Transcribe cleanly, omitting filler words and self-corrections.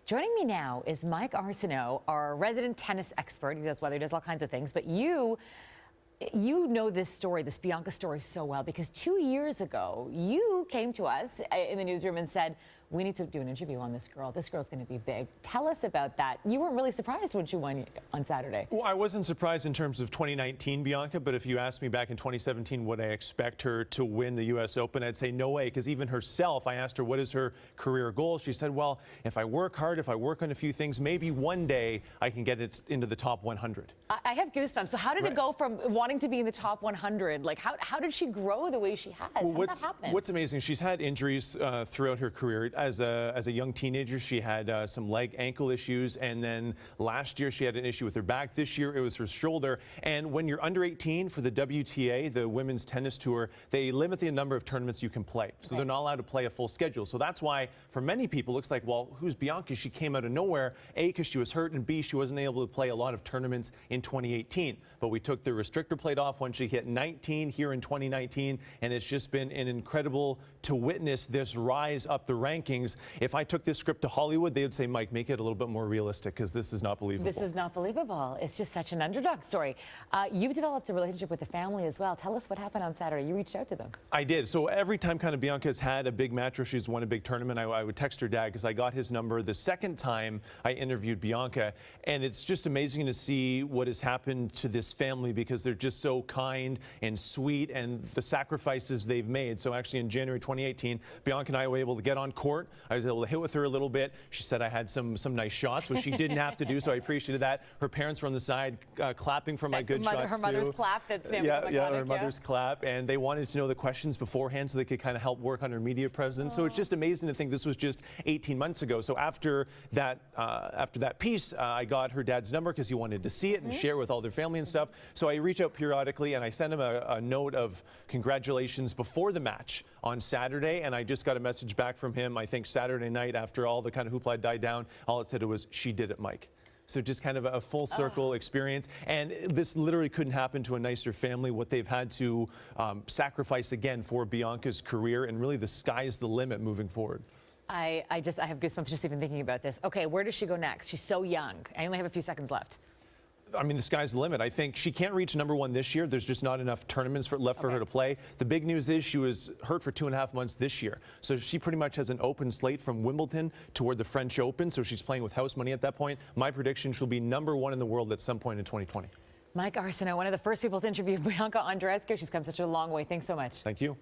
Joining me now is Mike Arsenault, our resident tennis expert. He does weather, he does all kinds of things. But you know this story, this Bianca story so well, because 2 years ago, you came to us in the newsroom and said, we need to do an interview on this girl. This girl's going to be big. Tell us about that. You weren't really surprised when she won on Saturday. Well, I wasn't surprised in terms of 2019, Bianca, but if you asked me back in 2017, would I expect her to win the U.S. Open, I'd say no way, because even herself, I asked her, what is her career goal? She said, well, if I work hard, if I work on a few things, maybe one day I can get it into the top 100. I have goosebumps. So how did it go from wanting to be in the top 100? Like, how did she grow the way she has? How did that happen? What's amazing, she's had injuries throughout her career. As a young teenager, she had some leg ankle issues, and then last year she had an issue with her back. This year it was her shoulder. And when you're under 18 for the WTA, the Women's Tennis Tour, they limit the number of tournaments you can play. So they're not allowed to play a full schedule. So that's why for many people it looks like, well, who's Bianca? She came out of nowhere, A, because she was hurt, and B, she wasn't able to play a lot of tournaments in 2018. But we took the restrictor plate off when she hit 19 here in 2019, and it's just been an incredible to witness this rise up the rankings. If I took this script to Hollywood, they would say, Mike, make it a little bit more realistic, because this is not believable. This is not believable. It's just such an underdog story. You've developed a relationship with the family as well. Tell us what happened on Saturday. You reached out to them. I did. So every time kind of Bianca's had a big match or she's won a big tournament, I would text her dad, because I got his number the second time I interviewed Bianca. And it's just amazing to see what has happened to this family, because they're just so kind and sweet, and the sacrifices they've made. So actually in January 2018, Bianca and I were able to get on court. I was able to hit with her a little bit. She said I had some nice shots, which she didn't have to do, so I appreciated that. Her parents were on the side clapping for my good shots, her mother's clap. That's her mother's clap. And they wanted to know the questions beforehand so they could kind of help work on her media presence. So it's just amazing to think this was just 18 months ago. So after that piece, I got her dad's number because he wanted to see it and share with all their family and stuff. So I reach out periodically, and I send him a note of congratulations before the match on Saturday. And I just got a message back from him, I think Saturday night, after all the kind of hoopla died down. All it said was, she did it, Mike. So just kind of a full circle experience. And this literally couldn't happen to a nicer family, what they've had to sacrifice again for Bianca's career. And really the sky's the limit moving forward. I have goosebumps just even thinking about this. Okay, where does she go next? She's so young. I only have a few seconds left. I mean, the sky's the limit. I think she can't reach #1 this year. There's just not enough tournaments left for her to play. The big news is she was hurt for 2.5 months this year. So she pretty much has an open slate from Wimbledon toward the French Open. So she's playing with house money at that point. My prediction, she'll be #1 in the world at some point in 2020. Mike Arsenault, one of the first people to interview Bianca Andreescu. She's come such a long way. Thanks so much. Thank you.